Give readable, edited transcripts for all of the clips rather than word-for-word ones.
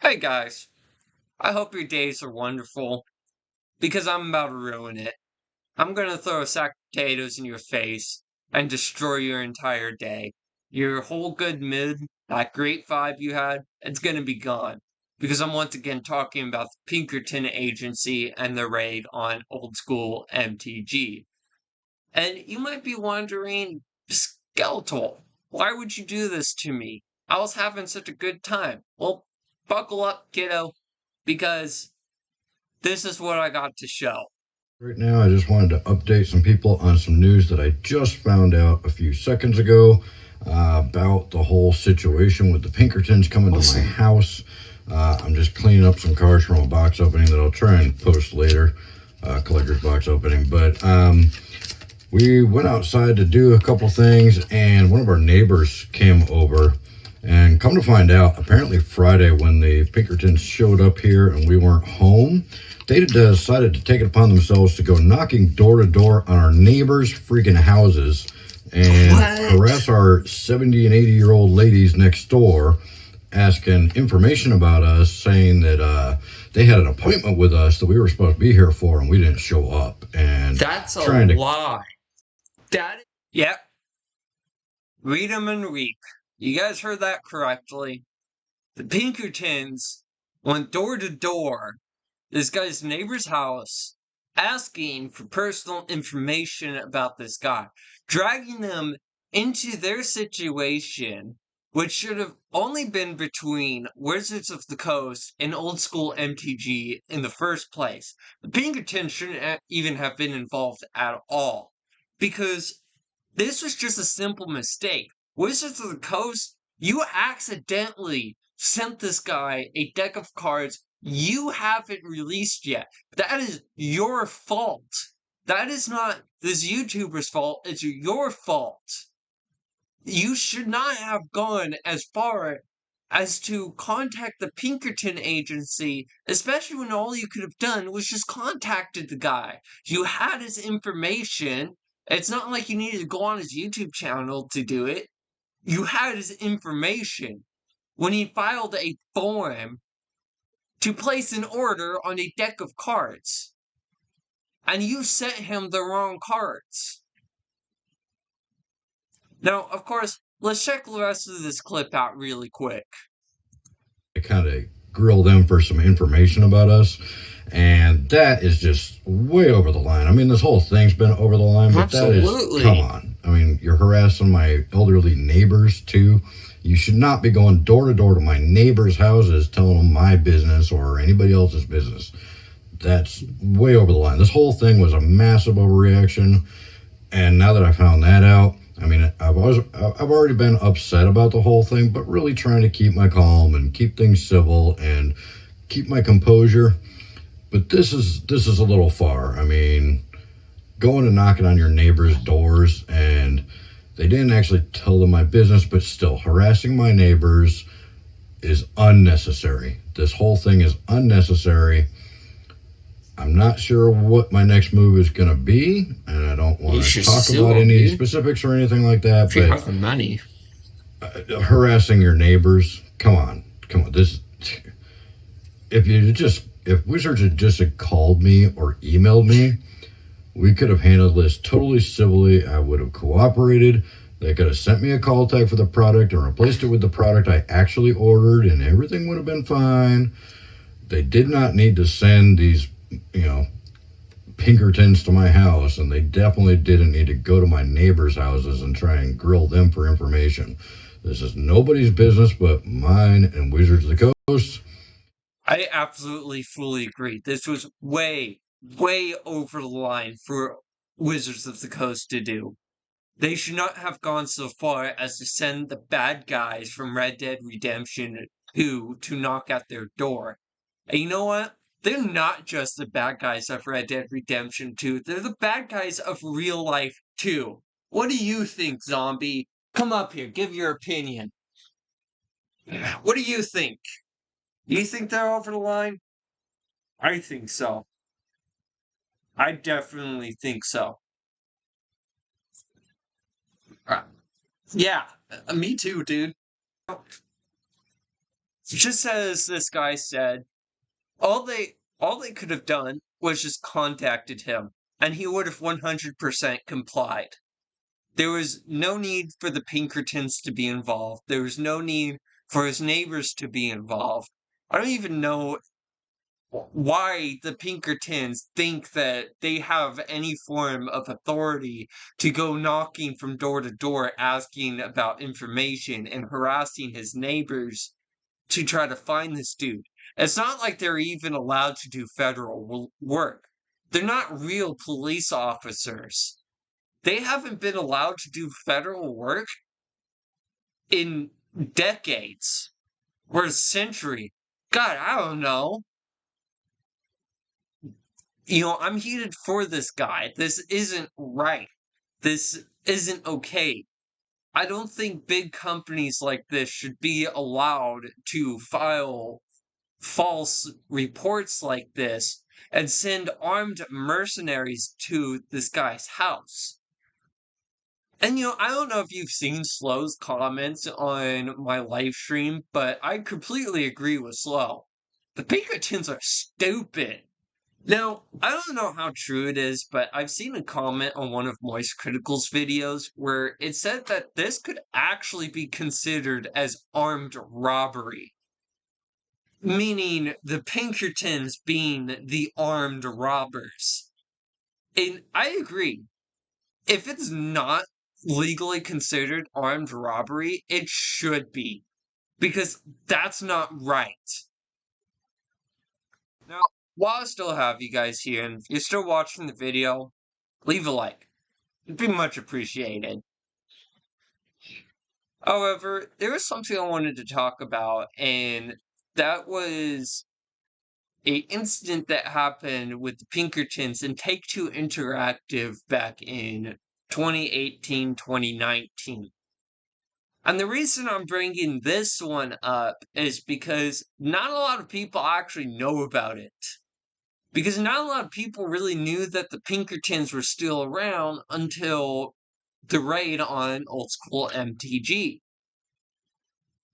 Hey guys, I hope your days are wonderful because I'm about to ruin it. I'm gonna throw a sack of potatoes in your face and destroy your entire day. Your whole good mood, that great vibe you had, it's gonna be gone because I'm once again talking about the Pinkerton agency and the raid on old school MTG. And you might be wondering, Skeletal, why would you do this to me? I was having such a good time. Well, buckle up, kiddo, because this is what I got to show. Right now, I just wanted to update some people on some news that I just found out a few seconds ago about the whole situation with the Pinkertons coming to my house. I'm just cleaning up some cards from a box opening that I'll try and post later, collector's box opening. But we went outside to do a couple things, and one of our neighbors came over. And come to find out, apparently Friday when the Pinkertons showed up here and we weren't home, they decided to take it upon themselves to go knocking door to door on our neighbors' freaking houses and harass our 70 and 80-year-old ladies next door, asking information about us, saying that they had an appointment with us that we were supposed to be here for and we didn't show up. And That's a trying to lie. Yep. Read 'em and reap. You guys heard that correctly. The Pinkertons went door to door, this guy's neighbor's house, asking for personal information about this guy, dragging them into their situation, which should have only been between Wizards of the Coast and old school MTG in the first place. The Pinkertons shouldn't even have been involved at all, because this was just a simple mistake. Wizards of the Coast, you accidentally sent this guy a deck of cards you haven't released yet. That is your fault. That is not this YouTuber's fault. It's your fault. You should not have gone as far as to contact the Pinkerton agency, especially when all you could have done was just contacted the guy. You had his information. It's not like you needed to go on his YouTube channel to do it. You had his information when he filed a form to place an order on a deck of cards. And you sent him the wrong cards. Now, of course, let's check the rest of this clip out really quick. kind of grill them for some information about us, and that is just way over the line. I mean, this whole thing's been over the line, but Absolutely. that is, come on. I mean, you're harassing my elderly neighbors too. You should not be going door to door to my neighbors' houses telling them my business or anybody else's business. That's way over the line. This whole thing was a massive overreaction, and now that I found that out, I mean, I've already been upset about the whole thing, but really trying to keep my calm and keep things civil and keep my composure. But this is a little far. I mean, going and knocking on your neighbors' doors, and they didn't actually tell them my business, but still harassing my neighbors is unnecessary. This whole thing is unnecessary. I'm not sure what my next move is going to be, and I don't want to talk about any specifics or anything like that. If you have the money. Harassing your neighbors, come on. This, if Wizards had just called me or emailed me, we could have handled this totally civilly. I would have cooperated. They could have sent me a call tag for the product and replaced it with the product I actually ordered, and everything would have been fine. They did not need to send these, Pinkertons to my house, and they definitely didn't need to go to my neighbors' houses and try and grill them for information. This is nobody's business but mine and Wizards of the Coast. I absolutely fully agree. This was way, way over the line for Wizards of the Coast to do. They should not have gone so far as to send the bad guys from Red Dead Redemption 2 to knock at their door. And you know what? They're not just the bad guys of Red Dead Redemption 2. They're the bad guys of real life too. What do you think, Zombie? Come up here, give your opinion. What do you think? Do you think they're over the line? I think so. I definitely think so. Yeah, me too, dude. Just as this guy said, all they could have done was just contacted him, and he would have 100% complied. There was no need for the Pinkertons to be involved. There was no need for his neighbors to be involved. I don't even know why the Pinkertons think that they have any form of authority to go knocking from door to door asking about information and harassing his neighbors to try to find this dude. It's not like they're even allowed to do federal work. They're not real police officers. They haven't been allowed to do federal work in decades or a century. God, I don't know. I'm heated for this guy. This isn't right. This isn't okay. I don't think big companies like this should be allowed to file false reports like this and send armed mercenaries to this guy's house. And I don't know if you've seen Slow's comments on my live stream, but I completely agree with Slow. The Pinkertons are stupid. Now, I don't know how true it is, but I've seen a comment on one of Moist Critical's videos where it said that this could actually be considered as armed robbery. Meaning the Pinkertons being the armed robbers. And I agree. If it's not legally considered armed robbery, it should be. Because that's not right. Now, while I still have you guys here, and if you're still watching the video, leave a like. It'd be much appreciated. However, there was something I wanted to talk about, and that was a incident that happened with the Pinkertons and Take-Two Interactive back in 2018, 2019. And the reason I'm bringing this one up is because not a lot of people actually know about it. Because not a lot of people really knew that the Pinkertons were still around until the raid on old school MTG.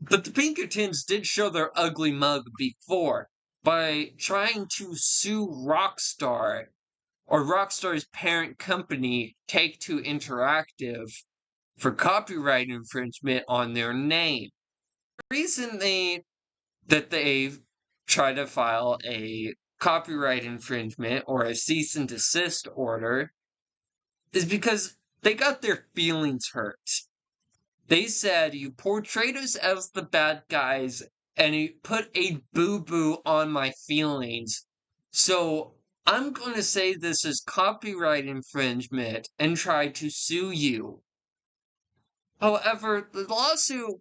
But the Pinkertons did show their ugly mug before by trying to sue Rockstar, or Rockstar's parent company, Take-Two Interactive, for copyright infringement on their name. The reason that they tried to file a copyright infringement or a cease and desist order is because they got their feelings hurt. They said you portrayed us as the bad guys and you put a boo-boo on my feelings. So I'm going to say this is copyright infringement and try to sue you. However, the lawsuit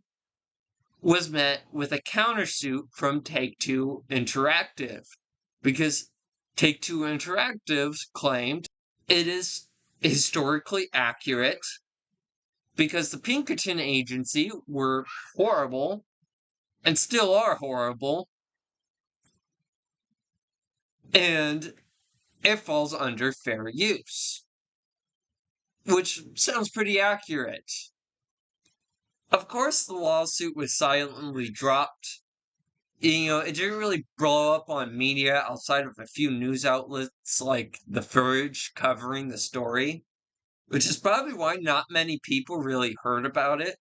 was met with a countersuit from Take-Two Interactive because Take-Two Interactive claimed it is historically accurate because the Pinkerton agency were horrible and still are horrible, and it falls under fair use, which sounds pretty accurate. Of course, the lawsuit was silently dropped. It didn't really blow up on media outside of a few news outlets like The Verge covering the story, which is probably why not many people really heard about it.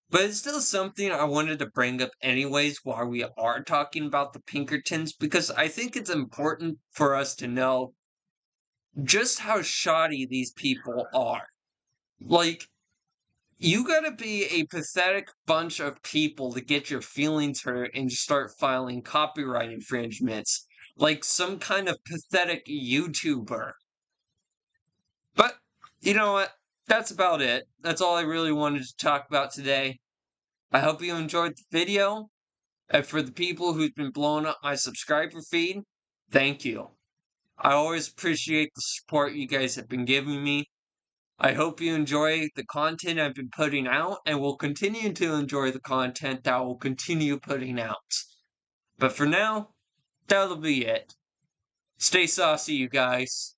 But it's still something I wanted to bring up anyways while we are talking about the Pinkertons, because I think it's important for us to know just how shoddy these people are. Like, you gotta be a pathetic bunch of people to get your feelings hurt and start filing copyright infringements, like some kind of pathetic YouTuber. But, you know what? That's about it. That's all I really wanted to talk about today. I hope you enjoyed the video. And for the people who've been blowing up my subscriber feed, thank you. I always appreciate the support you guys have been giving me. I hope you enjoy the content I've been putting out and will continue to enjoy the content that I will continue putting out. But for now, that'll be it. Stay saucy, you guys.